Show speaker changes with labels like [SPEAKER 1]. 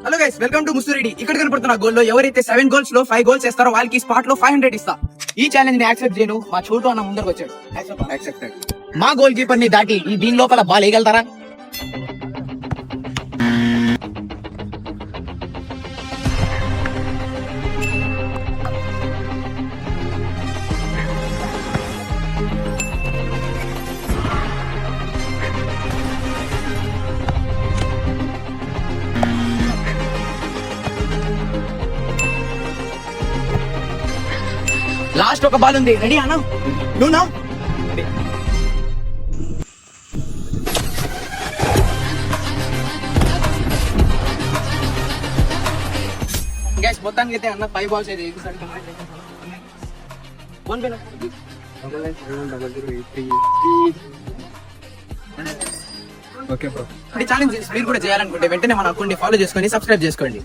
[SPEAKER 1] Hello guys, welcome to Mustureddy. ఇక్కడ కనపడుతున్న goal లో ఎవరైతే 7 గోల్స్ లో 5 గోల్స్ చేస్తారో వాళ్ళకి స్పాట్ లో 500 ఇస్తా. ఈ ఛాలెంజ్ ని యాక్సెప్ట్ చేయను. మా చోటు అన్న ముందరకు వచ్చాడు. యాక్సెప్టెడ్. మా గోల్ కీపర్ ని దాటి ఈ దీని లోపల బాల్ వేయగలుగుతారా? లాస్ట్ ఒక బాల్ ఉంది. రెడీ అన్న? నువ్వు గైస్, మొత్తానికి అయితే అన్న 5 బాల్స్ అయితే
[SPEAKER 2] ఓకే బ్రో.
[SPEAKER 1] ఛాలెంజ్ మీరు కూడా చేయాలనుకుంటే వెంటనే మన అకౌంట్ ఫాలో చేసుకొని సబ్స్క్రైబ్ చేసుకోండి.